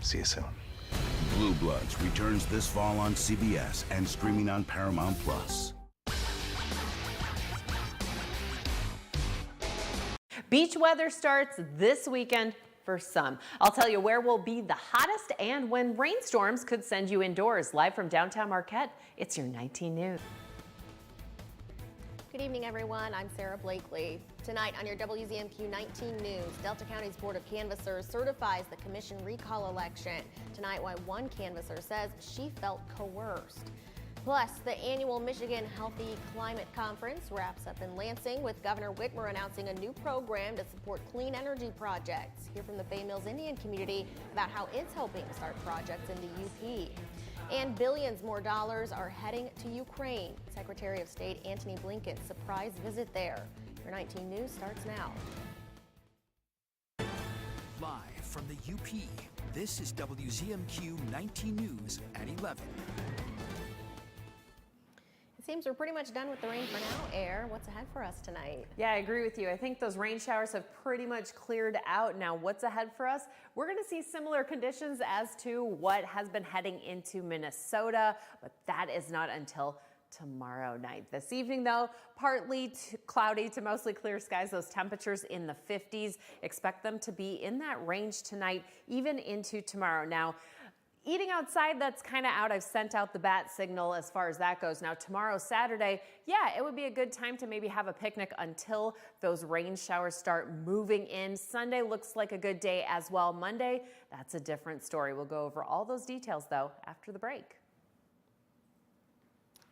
See you soon. Blue Bloods returns this fall on CBS and streaming on Paramount+. Beach weather starts this weekend for some. I'll tell you where will be the hottest and when rainstorms could send you indoors. Live from downtown Marquette, it's your 19 News. Good evening, everyone. I'm Sarah Blakely. Tonight on your WZMQ 19 News, Delta County's Board of Canvassers certifies the commission recall election. Tonight, why one canvasser says she felt coerced. Plus, the annual Michigan Healthy Climate Conference wraps up in Lansing with Governor Whitmer announcing a new program to support clean energy projects. Hear from the Bay Mills Indian community about how it's hoping to start projects in the UP. And billions more dollars are heading to Ukraine. Secretary of State Antony Blinken's surprise visit there. Your 19 News starts now. Live from the UP, this is WZMQ 19 News at 11. It seems we're pretty much done with the rain for now. Air, what's ahead for us tonight? Yeah, I agree with you. I think those rain showers have pretty much cleared out. Now, what's ahead for us? We're going to see similar conditions as to what has been heading into Minnesota, but that is not until tomorrow night. This evening, though, partly cloudy to mostly clear skies. Those temperatures in the 50s. Expect them to be in that range tonight, even into tomorrow. Now, eating outside, that's kind of out. I've sent out the bat signal as far as that goes. Now, tomorrow, Saturday, yeah, it would be a good time to maybe have a picnic until those rain showers start moving in. Sunday looks like a good day as well. Monday, that's a different story. We'll go over all those details, though, after the break.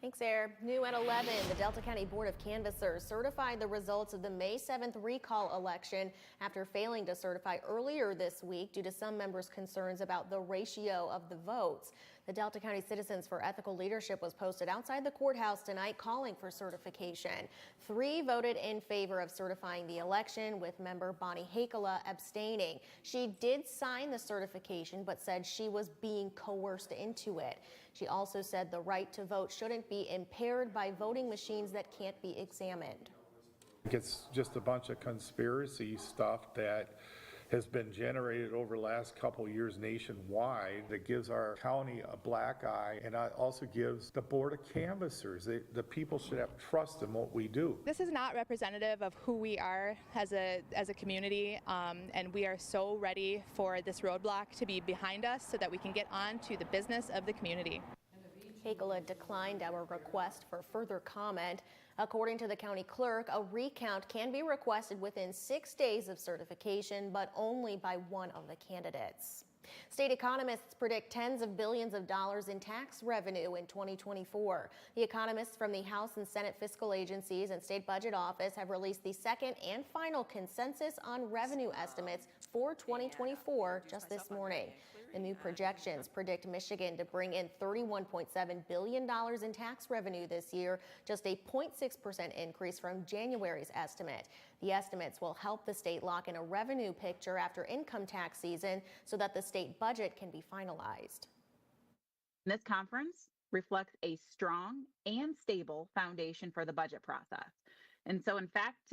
Thanks, Air. New at 11, the Delta County Board of Canvassers certified the results of the May 7th recall election after failing to certify earlier this week due to some members' concerns about the ratio of the votes. The Delta County Citizens for Ethical Leadership was posted outside the courthouse tonight calling for certification. 3 voted in favor of certifying the election, with member Bonnie Hakela abstaining. She did sign the certification but said she was being coerced into it. She also said the right to vote shouldn't be impaired by voting machines that can't be examined. It's just a bunch of conspiracy stuff that has been generated over the last couple years nationwide that gives our county a black eye, and also gives the Board of Canvassers. The people should have trust in what we do. This is not representative of who we are as a community, and we are so ready for this roadblock to be behind us so that we can get on to the business of the community. Hakela declined our request for further comment. According to the county clerk, a recount can be requested within 6 days of certification, but only by one of the candidates. State economists predict tens of billions of dollars in tax revenue in 2024. The economists from the House and Senate fiscal agencies and state budget office have released the second and final consensus on revenue estimates for 2024 just this morning. The new projections predict Michigan to bring in $31.7 billion in tax revenue this year, just a 0.6% increase from January's estimate. The estimates will help the state lock in a revenue picture after income tax season so that the state budget can be finalized. This conference reflects a strong and stable foundation for the budget process. And so, in fact,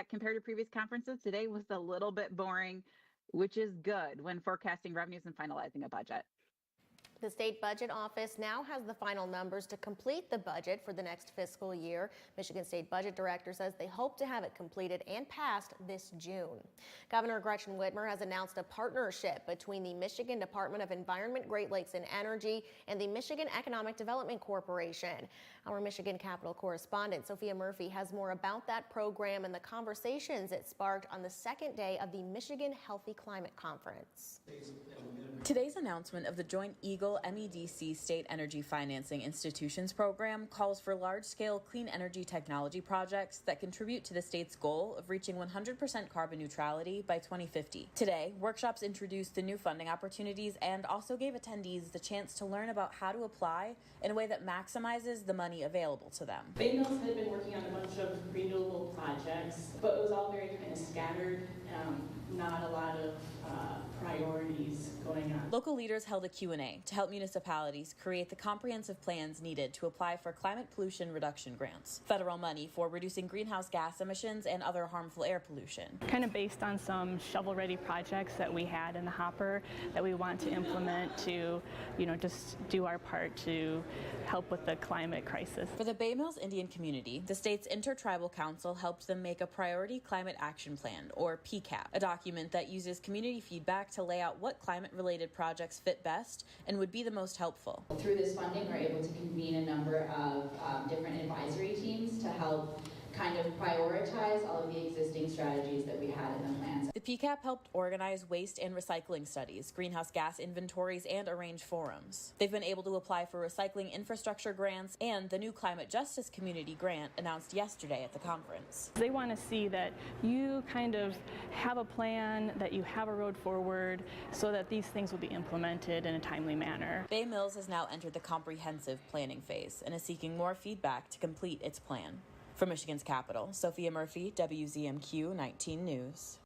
compared to previous conferences, today was a little bit boring, which is good when forecasting revenues and finalizing a budget. The state budget office now has the final numbers to complete the budget for the next fiscal year. Michigan State Budget Director says they hope to have it completed and passed this June. Governor Gretchen Whitmer has announced a partnership between the Michigan Department of Environment, Great Lakes and Energy and the Michigan Economic Development Corporation. Our Michigan Capitol correspondent Sophia Murphy has more about that program and the conversations it sparked on the second day of the Michigan Healthy Climate Conference. Today's announcement of the Joint Eagle MEDC State Energy Financing Institutions program calls for large-scale clean energy technology projects that contribute to the state's goal of reaching 100% carbon neutrality by 2050. Today, workshops introduced the new funding opportunities and also gave attendees the chance to learn about how to apply in a way that maximizes the money available to them. Bay Mills had been working on a bunch of renewable projects, but it was all very kind of scattered, not a lot of priorities going on. Local leaders held a Q&A to help municipalities create the comprehensive plans needed to apply for climate pollution reduction grants, federal money for reducing greenhouse gas emissions and other harmful air pollution. Kind of based on some shovel-ready projects that we had in the hopper that we want to implement to, just do our part to help with the climate crisis. For the Bay Mills Indian community, the state's Intertribal Council helped them make a Priority Climate Action Plan, or PCAP, a document that uses community feedback to lay out what climate-related projects fit best and would be the most helpful. Through this funding, we're able to convene a number of different advisory teams to help kind of prioritize all of the existing strategies that we had in the plans. The PCAP helped organize waste and recycling studies, greenhouse gas inventories, and arrange forums. They've been able to apply for recycling infrastructure grants and the new Climate Justice Community Grant announced yesterday at the conference. They want to see that you kind of have a plan, that you have a road forward, so that these things will be implemented in a timely manner. Bay Mills has now entered the comprehensive planning phase and is seeking more feedback to complete its plan. From Michigan's capital, Sophia Murphy, WZMQ 19 News.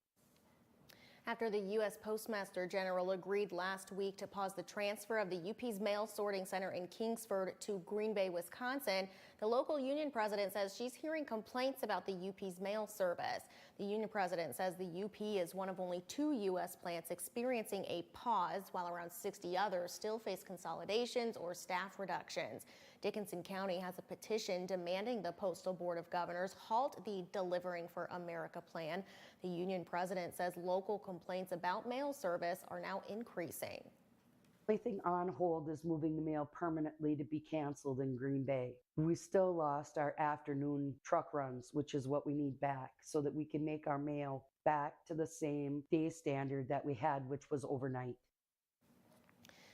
After the U.S. Postmaster General agreed last week to pause the transfer of the UP's mail sorting center in Kingsford to Green Bay, Wisconsin, the local union president says she's hearing complaints about the UP's mail service. The union president says the UP is one of only 2 U.S. plants experiencing a pause, while around 60 others still face consolidations or staff reductions. Dickinson County has a petition demanding the Postal Board of Governors halt the Delivering for America plan. The union president says local complaints about mail service are now increasing. The only thing on hold is moving the mail permanently to be canceled in Green Bay. We still lost our afternoon truck runs, which is what we need back so that we can make our mail back to the same day standard that we had, which was overnight.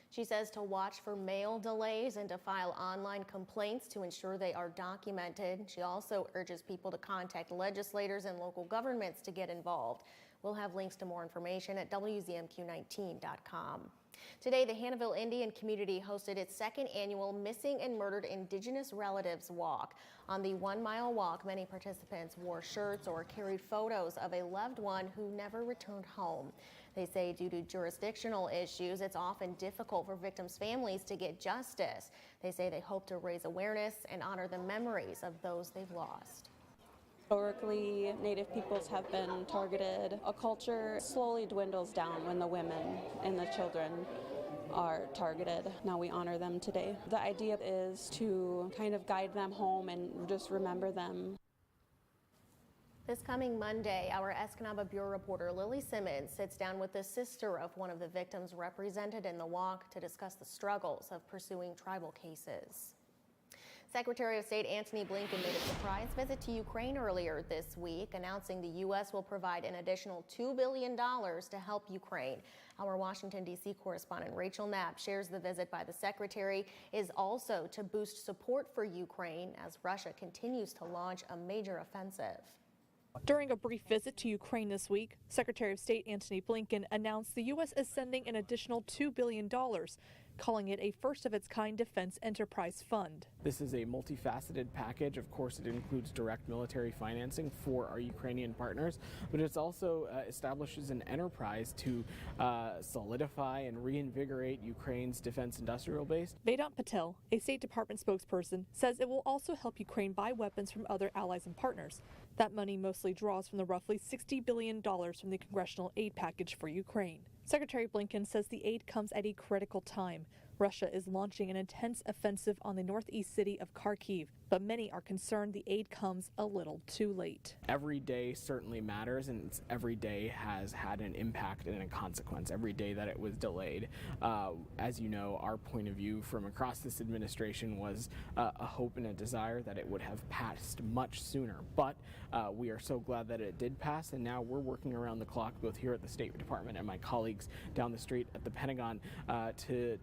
She says to watch for mail delays and to file online complaints to ensure they are documented. She also urges people to contact legislators and local governments to get involved. We'll have links to more information at WZMQ19.com. Today, the Hannahville Indian community hosted its 2nd annual Missing and Murdered Indigenous Relatives Walk. On the 1-mile walk, many participants wore shirts or carried photos of a loved one who never returned home. They say due to jurisdictional issues, it's often difficult for victims' families to get justice. They say they hope to raise awareness and honor the memories of those they've lost. Historically, Native peoples have been targeted. A culture slowly dwindles down when the women and the children are targeted. Now we honor them today. The idea is to kind of guide them home and just remember them. This coming Monday, our Escanaba Bureau reporter Lily Simmons sits down with the sister of one of the victims represented in the walk to discuss the struggles of pursuing tribal cases. Secretary of State Antony Blinken made a surprise visit to Ukraine earlier this week, announcing the U.S. will provide an additional $2 billion to help Ukraine. Our Washington, D.C. correspondent Rachel Knapp shares the visit by the secretary is also to boost support for Ukraine as Russia continues to launch a major offensive. During a brief visit to Ukraine this week, Secretary of State Antony Blinken announced the U.S. is sending an additional $2 billion, calling it a first-of-its-kind defense enterprise fund. This is a multifaceted package. Of course, it includes direct military financing for our Ukrainian partners, but it also establishes an enterprise to solidify and reinvigorate Ukraine's defense industrial base. Vedant Patel, a State Department spokesperson, says it will also help Ukraine buy weapons from other allies and partners. That money mostly draws from the roughly $60 billion from the congressional aid package for Ukraine. Secretary Blinken says the aid comes at a critical time. Russia is launching an intense offensive on the northeast city of Kharkiv, but many are concerned the aid comes a little too late. Every day certainly matters, and every day has had an impact and a consequence. Every day that it was delayed. As you know, our point of view from across this administration was a hope and a desire that it would have passed much sooner. But we are so glad that it did pass, and now we're working around the clock, both here at the State Department and my colleagues down the street at the Pentagon, to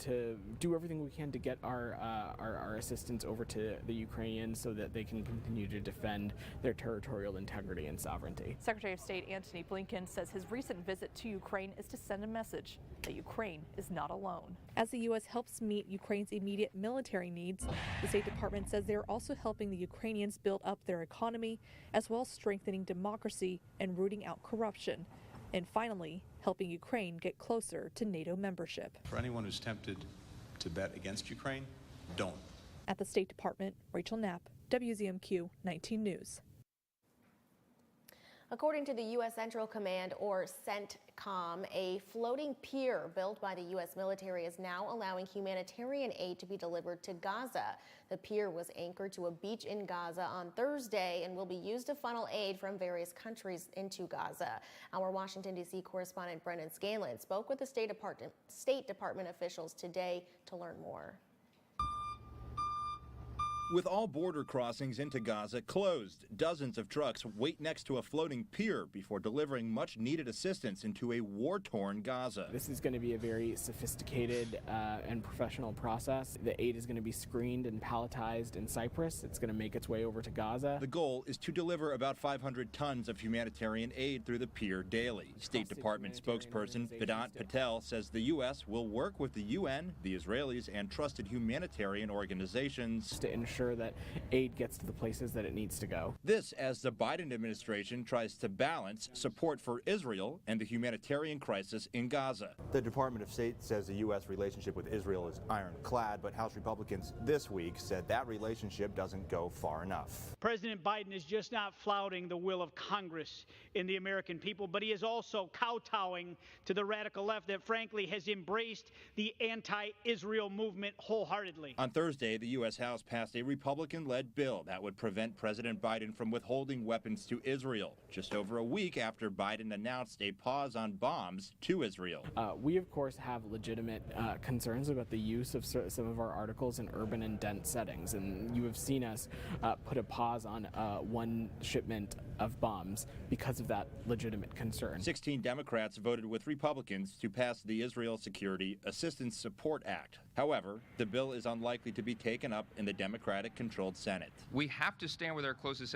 do everything we can to get our assistance over to the Ukrainians so that they can continue to defend their territorial integrity and sovereignty. Secretary of State Antony Blinken says his recent visit to Ukraine is to send a message that Ukraine is not alone. As the U.S. helps meet Ukraine's immediate military needs, the State Department says they are also helping the Ukrainians build up their economy, as well as strengthening democracy and rooting out corruption. And finally, helping Ukraine get closer to NATO membership. For anyone who's tempted to bet against Ukraine, don't. At the State Department, Rachel Knapp, WZMQ 19 News. According to the U.S. Central Command, or CENTCOM, a floating pier built by the U.S. military is now allowing humanitarian aid to be delivered to Gaza. The pier was anchored to a beach in Gaza on Thursday and will be used to funnel aid from various countries into Gaza. Our Washington, D.C. correspondent Brendan Scanlon spoke with the State Department officials today to learn more. With all border crossings into Gaza closed, dozens of trucks wait next to a floating pier before delivering much needed assistance into a war-torn Gaza. This is going to be a very sophisticated and professional process. The aid is going to be screened and palletized in Cyprus. It's going to make its way over to Gaza. The goal is to deliver about 500 tons of humanitarian aid through the pier daily. State Department spokesperson Vedant Patel says the U.S. will work with the UN, the Israelis, and trusted humanitarian organizations to ensure that aid gets to the places that it needs to go. This as the Biden administration tries to balance support for Israel and the humanitarian crisis in Gaza. The Department of State says the U.S. relationship with Israel is ironclad, but House Republicans this week said that relationship doesn't go far enough. President Biden is just not flouting the will of Congress and the American people, but he is also kowtowing to the radical left that frankly has embraced the anti-Israel movement wholeheartedly. On Thursday, the U.S. House passed a Republican-led bill that would prevent President Biden from withholding weapons to Israel, just over a week after Biden announced a pause on bombs to Israel. We, of course, have legitimate concerns about the use of some of our articles in urban and dense settings, and you have seen us put a pause on one shipment of bombs because of that legitimate concern. 16 Democrats voted with Republicans to pass the Israel Security Assistance Support Act. However, the bill is unlikely to be taken up in the Democratic-controlled Senate. We have to stand with our closest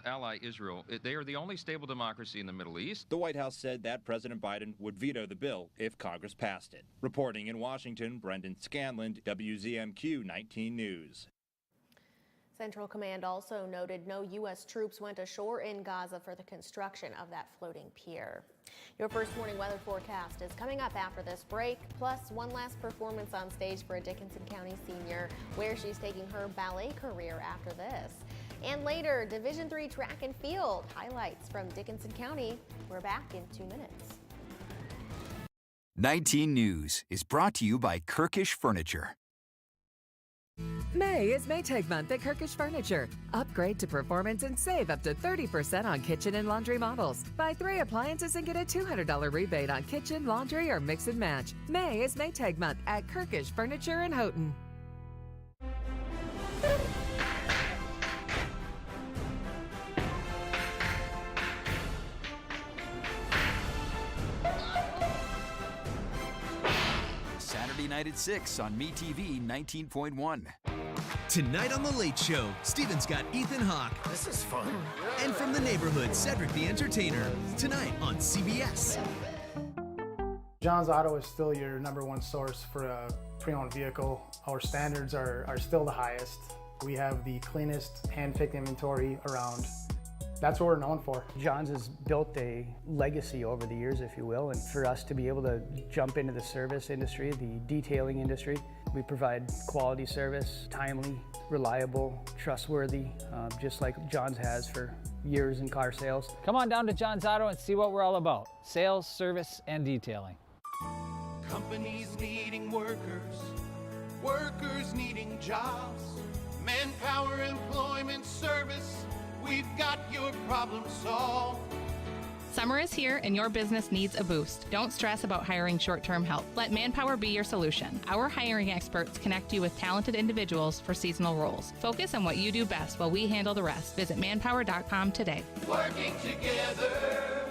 ally, Israel. They are the only stable democracy in the Middle East. The White House said that President Biden would veto the bill if Congress passed it. Reporting in Washington, Brendan Scanlon, WZMQ 19 News. Central Command also noted no U.S. troops went ashore in Gaza for the construction of that floating pier. Your first morning weather forecast is coming up after this break, plus one last performance on stage for a Dickinson County senior, where she's taking her ballet career after this. And later, Division III track and field highlights from Dickinson County. We're back in 2 minutes. 19 News is brought to you by Kirkish Furniture. May is Maytag month at Kirkish Furniture. Upgrade to performance and save up to 30% on kitchen and laundry models. Buy 3 appliances and get a $200 rebate on kitchen, laundry, or mix and match. May is Maytag month at Kirkish Furniture in Houghton. Saturday night at 6 on MeTV 19.1. Tonight on The Late Show, Steven's got Ethan Hawke. This is fun. And from the neighborhood, Cedric the Entertainer. Tonight on CBS. John's Auto is still your #1 source for a pre-owned vehicle. Our standards are still the highest. We have the cleanest hand-picked inventory around. That's what we're known for. John's has built a legacy over the years, if you will, and for us to be able to jump into the service industry, the detailing industry, we provide quality service, timely, reliable, trustworthy, just like John's has for years in car sales. Come on down to John's Auto and see what we're all about. Sales, service, and detailing. Companies needing workers, workers needing jobs, manpower, employment, service. We've got your problem solved. Summer is here and your business needs a boost. Don't stress about hiring short-term help. Let Manpower be your solution. Our hiring experts connect you with talented individuals for seasonal roles. Focus on what you do best while we handle the rest. Visit manpower.com today. Working together,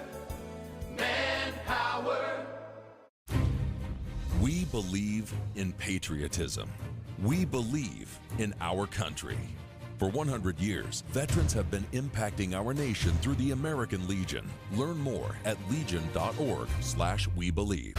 Manpower. We believe in patriotism. We believe in our country. For 100 years, veterans have been impacting our nation through the American Legion. Learn more at legion.org/webelieve.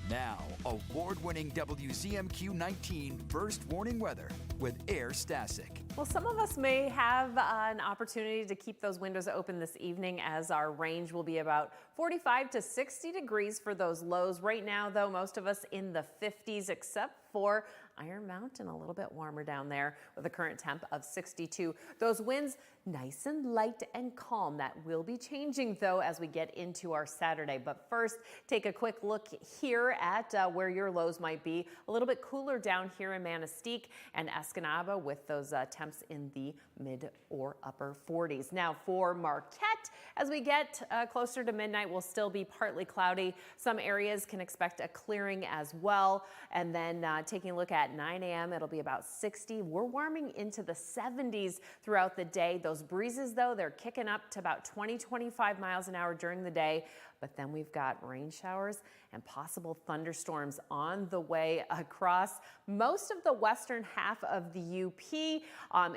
Now, award-winning WZMQ 19 first warning weather with Air Stasic. Well, some of us may have an opportunity to keep those windows open this evening, as our range will be about 45 to 60 degrees for those lows. Right now, though, most of us in the 50s, except for Iron Mountain, a little bit warmer down there with a current temp of 62. Those winds nice and light and calm. That will be changing, though, as we get into our Saturday. But first, take a quick look here at where your lows might be. A little bit cooler down here in Manistee and Escanaba, with those temps in the mid or upper 40s. Now for Marquette, as we get closer to midnight, will still be partly cloudy. Some areas can expect a clearing as well. And then taking a look at 9 a.m., it'll be about 60. We're warming into the 70s throughout the day. Those breezes, though, they're kicking up to about 20-25 miles an hour during the day. But then we've got rain showers and possible thunderstorms on the way across most of the western half of the UP.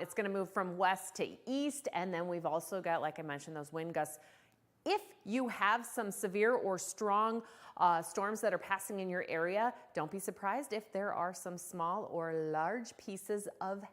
It's going to move from west to east. And then we've also got, like I mentioned, those wind gusts. If you have some severe or strong storms that are passing in your area, don't be surprised if there are some small or large pieces of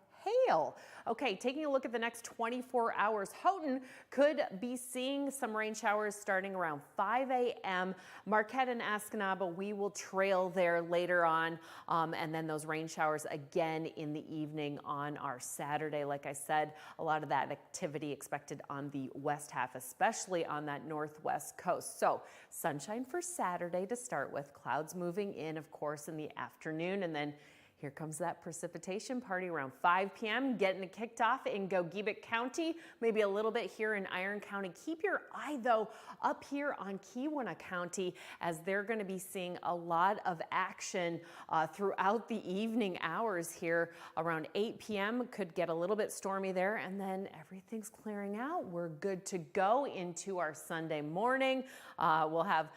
hail. Okay, taking a look at the next 24 hours, Houghton could be seeing some rain showers starting around 5 a.m. Marquette and Escanaba, we will trail there later on, and then those rain showers again in the evening on our Saturday. Like I said, a lot of that activity expected on the west half, especially on that northwest coast. So sunshine for Saturday to start with, clouds moving in, of course, in the afternoon, and then here comes that precipitation party around 5 p.m. getting it kicked off in Gogebic County, maybe a little bit here in Iron County. Keep your eye, though, up here on Keweenaw County, as they're going to be seeing a lot of action throughout the evening hours here. Around 8 p.m. could get a little bit stormy there, and then everything's clearing out. We're good to go into our Sunday morning. We'll have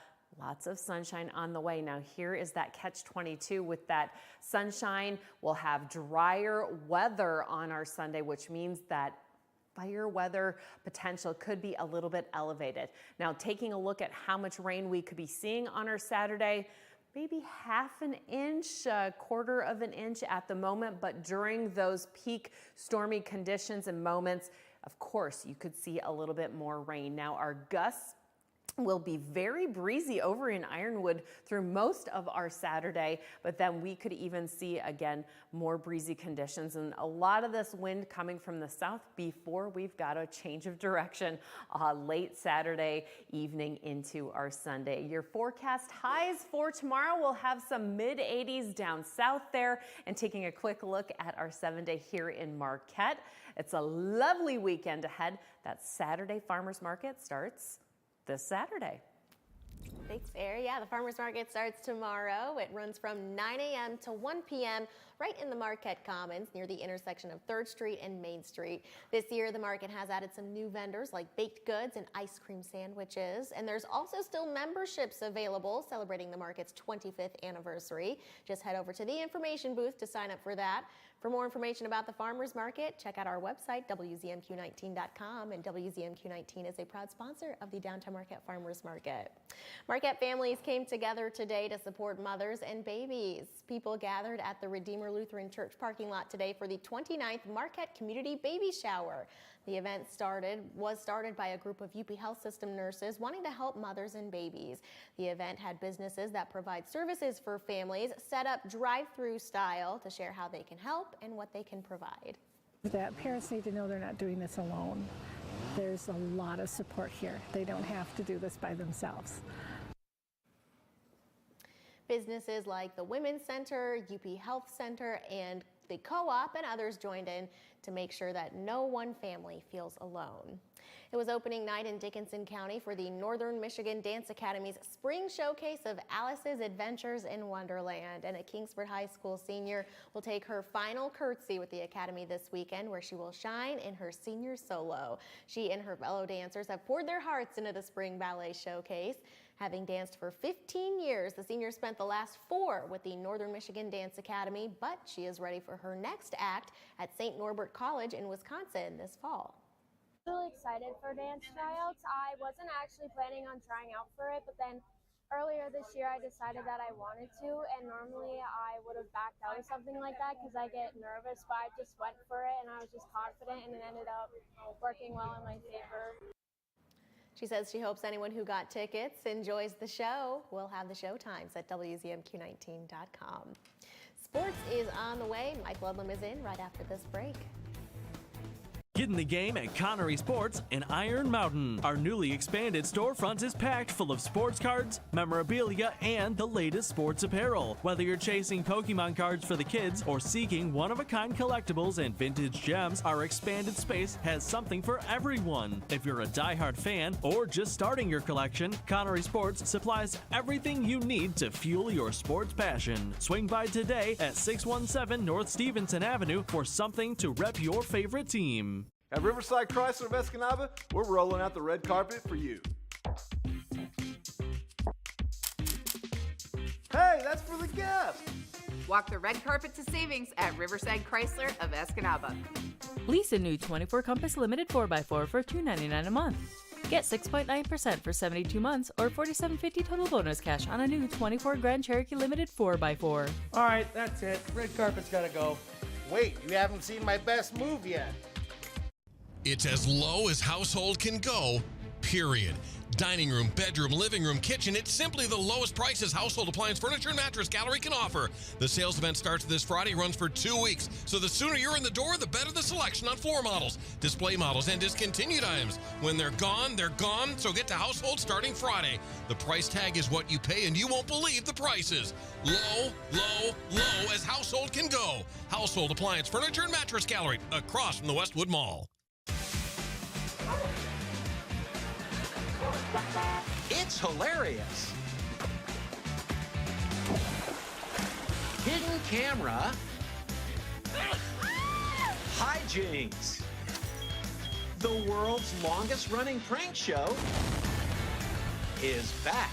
lots of sunshine on the way. Now here is that catch-22 with that sunshine. We'll have drier weather on our Sunday, which means that fire weather potential could be a little bit elevated. Now taking a look at how much rain we could be seeing on our Saturday, maybe half an inch, a quarter of an inch at the moment, but during those peak stormy conditions and moments, of course, you could see a little bit more rain. Now our gusts will be very breezy over in Ironwood through most of our Saturday, but then we could even see again more breezy conditions and a lot of this wind coming from the south before we've got a change of direction late Saturday evening into our Sunday. Your forecast highs for tomorrow will have some mid-80s down south there, and taking a quick look at our 7-day here in Marquette. It's a lovely weekend ahead. That Saturday farmers market starts this Saturday. Thanks, Fair. Yeah, the farmers market starts tomorrow. It runs from 9 a.m. to 1 p.m. right in the Marquette Commons near the intersection of 3rd Street and Main Street. This year, the market has added some new vendors like baked goods and ice cream sandwiches. And there's also still memberships available celebrating the market's 25th anniversary. Just head over to the information booth to sign up for that. For more information about the farmers market, check out our website, WZMQ19.com. And WZMQ19 is a proud sponsor of the Downtown Marquette Farmers Market. Marquette families came together today to support mothers and babies. People gathered at the Redeemer Lutheran Church parking lot today for the 29th Marquette Community Baby Shower. The event was started by a group of UP Health System nurses wanting to help mothers and babies. The event had businesses that provide services for families set up drive-through style to share how they can help and what they can provide. That parents need to know they're not doing this alone. There's a lot of support here. They don't have to do this by themselves. Businesses like the Women's Center, UP Health Center, and the Co-op and others joined in to make sure that no one family feels alone. It was opening night in Dickinson County for the Northern Michigan Dance Academy's spring showcase of Alice's Adventures in Wonderland. And a Kingsford High School senior will take her final curtsy with the Academy this weekend, where she will shine in her senior solo. She and her fellow dancers have poured their hearts into the spring ballet showcase. Having danced for 15 years, the senior spent the last 4 with the Northern Michigan Dance Academy, but she is ready for her next act at St. Norbert College in Wisconsin this fall. Really excited for dance tryouts. I wasn't actually planning on trying out for it, but then Earlier this year, I decided that I wanted to, and normally I would have backed out of something like that because I get nervous, but I just went for it, and I was just confident, and it ended up working well in my favor. She says she hopes anyone who got tickets enjoys the show. We'll have the show times at WZMQ19.com. Sports is on the way. Mike Ludlam is in right after this break. Get in the game at Connery Sports in Iron Mountain. Our newly expanded storefront is packed full of sports cards, memorabilia, and the latest sports apparel. Whether you're chasing Pokemon cards for the kids or seeking one-of-a-kind collectibles and vintage gems, our expanded space has something for everyone. If you're a diehard fan or just starting your collection, Connery Sports supplies everything you need to fuel your sports passion. Swing by today at 617 North Stevenson Avenue for something to rep your favorite team. At Riverside Chrysler of Escanaba, we're rolling out the red carpet for you. Hey, that's for the guests. Walk the red carpet to savings at Riverside Chrysler of Escanaba. Lease a new 24 Compass Limited 4x4 for $299 a month. Get 6.9% for 72 months or $47.50 total bonus cash on a new 24 Grand Cherokee Limited 4x4. All right, that's it. Red carpet's gotta go. Wait, you haven't seen my best move yet. It's as low as household can go, period. Dining room, bedroom, living room, kitchen, it's simply the lowest prices household appliance, furniture, and mattress gallery can offer. The sales event starts this Friday, runs for 2 weeks. So the sooner you're in the door, the better the selection on floor models, display models, and discontinued items. When they're gone, so get to household starting Friday. The price tag is what you pay, and you won't believe the prices. Low, low, low as household can go. Household appliance, furniture, and mattress gallery across from the Westwood Mall. It's hilarious. Hidden camera. Hijinks. The world's longest running prank show is back.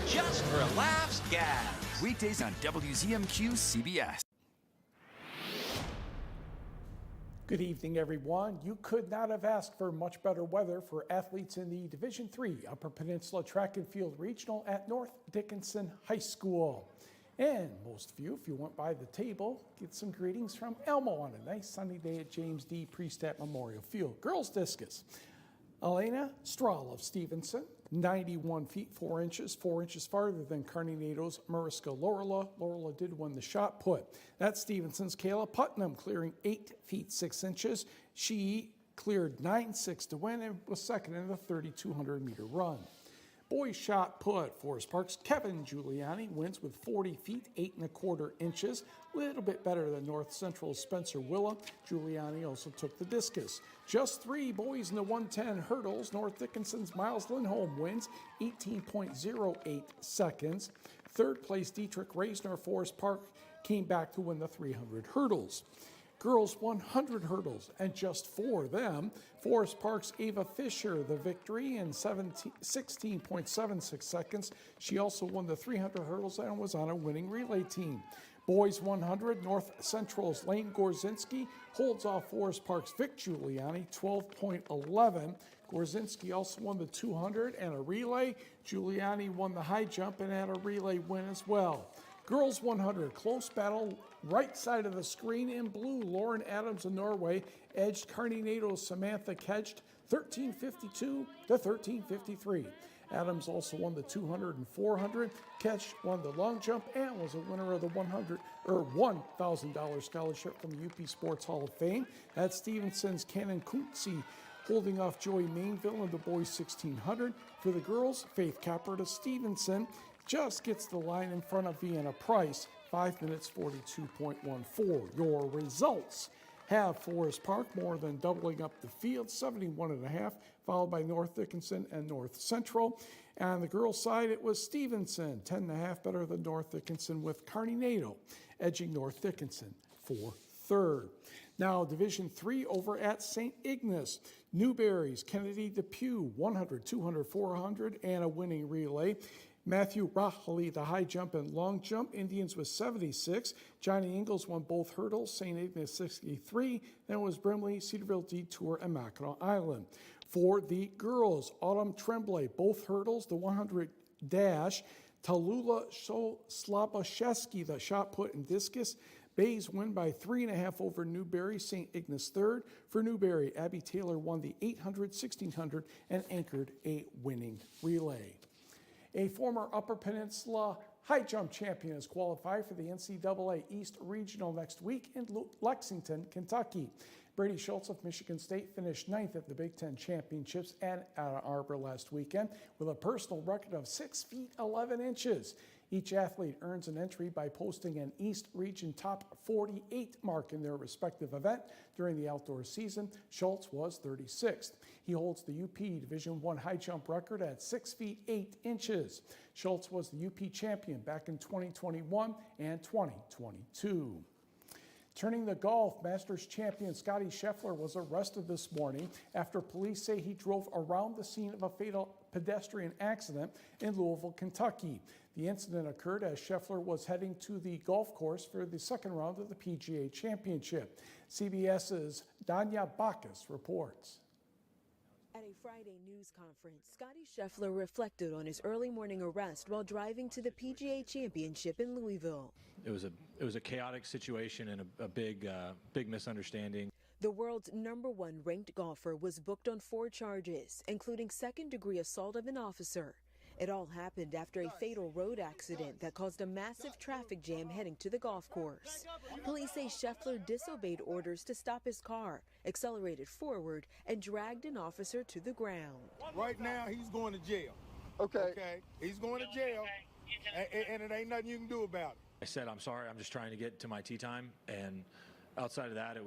Just for laughs, gags. Weekdays on WZMQ CBS. Good evening, everyone. You could not have asked for much better weather for athletes in the Division III Upper Peninsula Track and Field Regional at North Dickinson High School. And most of you, if you went by the table, get some greetings from Elmo on a nice sunny day at James D. Priestat Memorial Field. Girls discus. Elena Strahl of Stevenson, 91 feet 4 inches, 4 inches farther than Carnenado's Mariska Lorela. Lorela did win the shot put. That's Stevenson's Kayla Putnam, clearing 8 feet 6 inches. She cleared 9.6 to win and was second in the 3,200 meter run. Boys shot put, Forest Park's Kevin Giuliani wins with 40 feet 8 1/4 inches, a little bit better than North Central's Spencer Willa. Giuliani also took the discus. Just 3 boys in the 110 hurdles. North Dickinson's Miles Lindholm wins 18.08 seconds. Third place Dietrich Reisner, Forest Park, came back to win the 300 hurdles. Girls 100 hurdles, and just for them, Forest Park's Ava Fisher the victory in 16.76 seconds. She also won the 300 hurdles and was on a winning relay team. Boys 100, North Central's Lane Gorzinski holds off Forest Park's Vic Giuliani, 12.11. Gorzinski also won the 200 and a relay. Giuliani won the high jump and had a relay win as well. Girls 100, close battle, right side of the screen in blue. Lauren Adams of Norway edged Carnenado's Samantha Kedged 13.52 to 13.53. Adams also won the 200 and 400. Kedged won the long jump and was a winner of the $1,000 scholarship from the UP Sports Hall of Fame. That's Stevenson's Cannon Kuntze holding off Joey Mainville in the boys 1600. For the girls, Faith Capper to Stevenson just gets the line in front of Vienna Price, 5 minutes 42.14. Your results have Forest Park more than doubling up the field, 71.5, followed by North Dickinson and North Central. On the girls' side, it was Stevenson, 10.5 better than North Dickinson, with Carnenado edging North Dickinson for third. Now, Division III over at St. Ignace. Newberry's Kennedy Depew, 100, 200, 400, and a winning relay. Matthew Rahali, the high jump and long jump. Indians was 76. Johnny Ingalls won both hurdles. St. Ignace 63. Then it was Brimley, Cedarville Detour, and Mackinac Island. For the girls, Autumn Tremblay, both hurdles, the 100 dash, Tallulah Slabashevsky, the shot put and discus. Bays win by 3.5 over Newberry, St. Ignace third. For Newberry, Abby Taylor won the 800, 1600, and anchored a winning relay. A former Upper Peninsula high jump champion is qualified for the NCAA East Regional next week in Lexington, Kentucky. Brady Schultz of Michigan State finished 9th at the Big Ten Championships at Ann Arbor last weekend with a personal record of 6 feet 11 inches. Each athlete earns an entry by posting an East Region top 48 mark in their respective event during the outdoor season. Schultz was 36th. He holds the UP Division I high jump record at 6 feet 8 inches. Schultz was the UP champion back in 2021 and 2022. Turning to golf, Masters champion Scotty Scheffler was arrested this morning after police say he drove around the scene of a fatal pedestrian accident in Louisville, Kentucky. The incident occurred as Scheffler was heading to the golf course for the second round of the PGA Championship. CBS's Danya Bacchus reports. At a Friday news conference, Scotty Scheffler reflected on his early morning arrest while driving to the PGA Championship in Louisville. It was a chaotic situation and a big misunderstanding. The world's #1 ranked golfer was booked on 4 charges, including second-degree assault of an officer. It all happened after a fatal road accident that caused a massive traffic jam heading to the golf course. Police say Scheffler disobeyed orders to stop his car, accelerated forward, and dragged an officer to the ground. Right now, he's going to jail. Okay. He's going to jail, and it ain't nothing you can do about it. I said, I'm sorry, I'm just trying to get to my tee time. And outside of that,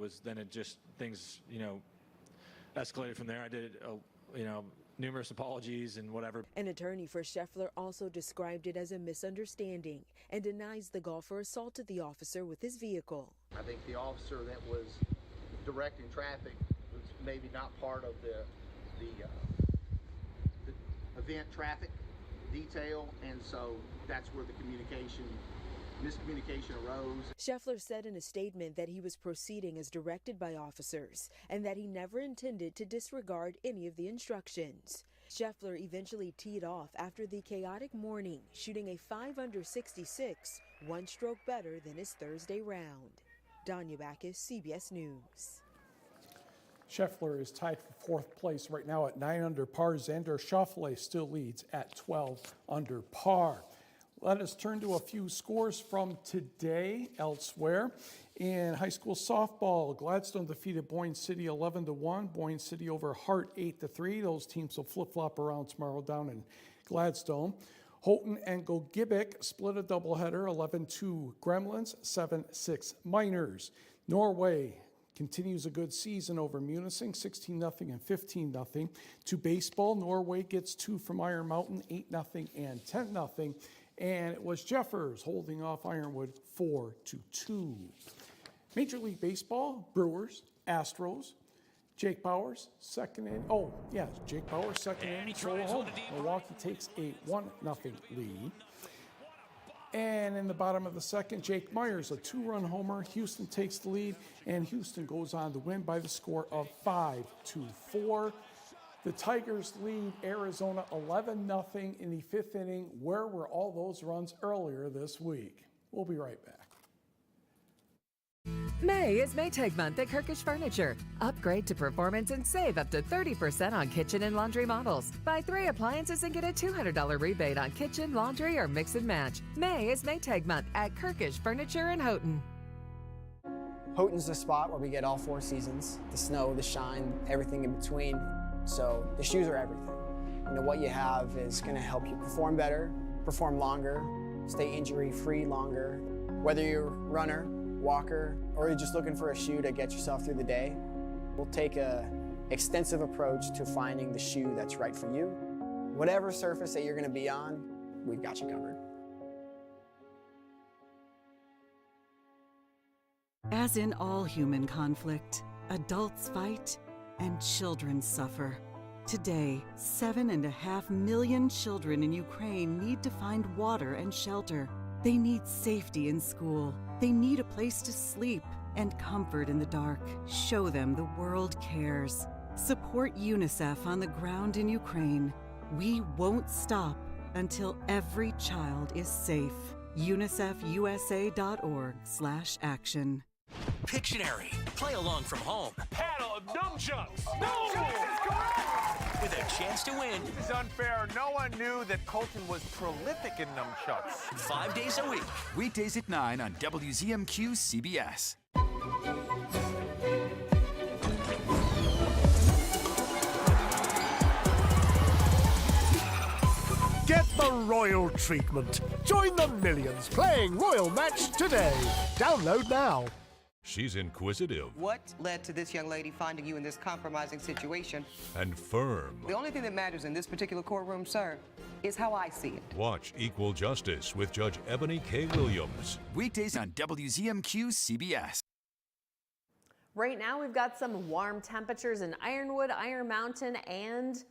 things, escalated from there. I did, numerous apologies and whatever. An attorney for Scheffler also described it as a misunderstanding and denies the golfer assaulted the officer with his vehicle. I think the officer that was directing traffic was maybe not part of the event traffic detail, and so that's where the miscommunication arose. Scheffler said in a statement that he was proceeding as directed by officers and that he never intended to disregard any of the instructions. Scheffler eventually teed off after the chaotic morning, shooting a 5 under 66, 1 stroke better than his Thursday round. Danya Bacchus, CBS News. Scheffler is tied for 4th place right now at 9 under par. Xander Schauffele still leads at 12 under par. Let us turn to a few scores from today elsewhere. In high school softball, Gladstone defeated Boyne City 11-1. Boyne City over Hart 8-3. Those teams will flip-flop around tomorrow down in Gladstone. Houghton and Gogibic split a doubleheader, 11-2 Gremlins, 7-6 Miners. Norway continues a good season over Munising, 16-0 and 15-0. To baseball, Norway gets 2 from Iron Mountain, 8-0 and 10-0. And it was Jeffers holding off Ironwood 4-2. Major League Baseball, Brewers, Astros, Jake Bauers second in. Oh, yes, Jake Bauers second in, solo home. Milwaukee takes a 1-0 lead. And in the bottom of the second, Jake Myers, a 2-run homer. Houston takes the lead, and Houston goes on to win by the score of 5-4. The Tigers lead Arizona 11-0 in the 5th inning. Where were all those runs earlier this week? We'll be right back. May is Maytag month at Kirkish Furniture. Upgrade to performance and save up to 30% on kitchen and laundry models. Buy 3 appliances and get a $200 rebate on kitchen, laundry, or mix and match. May is Maytag month at Kirkish Furniture in Houghton. Houghton's the spot where we get all 4 seasons, the snow, the shine, everything in between. So the shoes are everything. What you have is going to help you perform better, perform longer, stay injury-free longer. Whether you're a runner, walker, or you're just looking for a shoe to get yourself through the day, we'll take an extensive approach to finding the shoe that's right for you. Whatever surface that you're going to be on, we've got you covered. As in all human conflict, adults fight and children suffer. Today, 7.5 million children in Ukraine need to find water and shelter. They need safety in school. They need a place to sleep and comfort in the dark. Show them the world cares. Support UNICEF on the ground in Ukraine. We won't stop until every child is safe. UNICEFUSA.org/action. Pictionary. Play along from home. Paddle of nunchucks. No! With a chance to win. This is unfair. No one knew that Colton was prolific in nunchucks. 5 days a week. Weekdays at 9 on WZMQ CBS. Get the royal treatment. Join the millions playing Royal Match today. Download now. She's inquisitive. What led to this young lady finding you in this compromising situation? And firm. The only thing that matters in this particular courtroom, sir, is how I see it. Watch Equal Justice with Judge Ebony K. Williams. Weekdays on WZMQ CBS. Right now, we've got some warm temperatures in Ironwood, Iron Mountain, and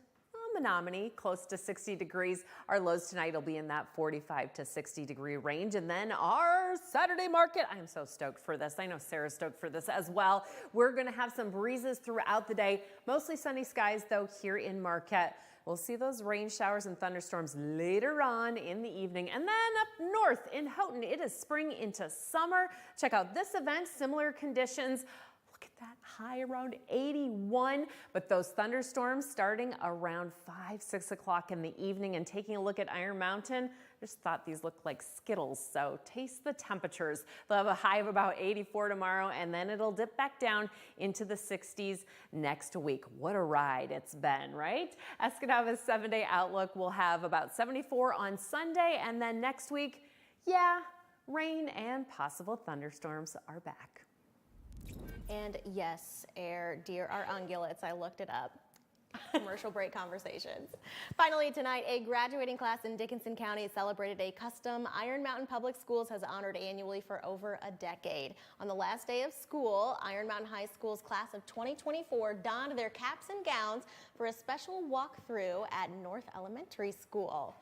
Menominee, close to 60 degrees. Our lows tonight will be in that 45 to 60 degree range. And then our Saturday market, I'm so stoked for this. I know Sarah's stoked for this as well. We're going to have some breezes throughout the day. Mostly sunny skies, though, here in Marquette. We'll see those rain showers and thunderstorms later on in the evening. And then up north in Houghton, it is spring into summer. Check out this event, similar conditions. Look at that high around 81, but those thunderstorms starting around 5, 6 o'clock in the evening. And taking a look at Iron Mountain, I just thought these looked like Skittles. So taste the temperatures. They'll have a high of about 84 tomorrow, and then it'll dip back down into the 60s next week. What a ride it's been, right? Escanava's 7-day outlook will have about 74 on Sunday, and then next week, yeah, rain and possible thunderstorms are back. And yes, dear our ungulates, I looked it up. Commercial break conversations. Finally tonight, a graduating class in Dickinson County celebrated a custom Iron Mountain Public Schools has honored annually for over a decade. On the last day of school, Iron Mountain High School's class of 2024 donned their caps and gowns for a special walkthrough at North Elementary School.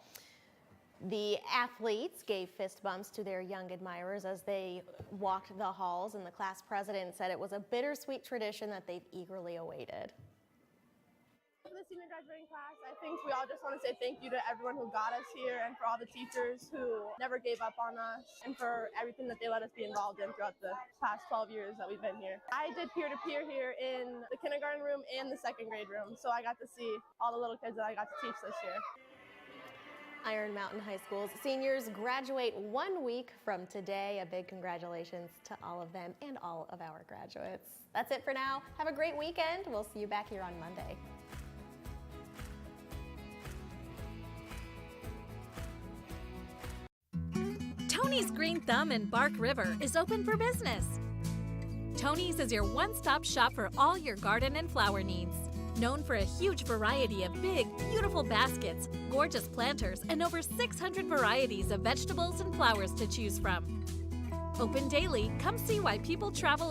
The athletes gave fist bumps to their young admirers as they walked the halls, and the class president said it was a bittersweet tradition that they've eagerly awaited. For the senior graduating class, I think we all just want to say thank you to everyone who got us here and for all the teachers who never gave up on us and for everything that they let us be involved in throughout the past 12 years that we've been here. I did peer-to-peer here in the kindergarten room and the second grade room, so I got to see all the little kids that I got to teach this year. Iron Mountain High School's seniors graduate 1 week from today. A big congratulations to all of them and all of our graduates. That's it for now. Have a great weekend. We'll see you back here on Monday. Tony's Green Thumb in Bark River is open for business. Tony's is your one-stop shop for all your garden and flower needs. Known for a huge variety of big, beautiful baskets, gorgeous planters, and over 600 varieties of vegetables and flowers to choose from. Open daily, come see why people travel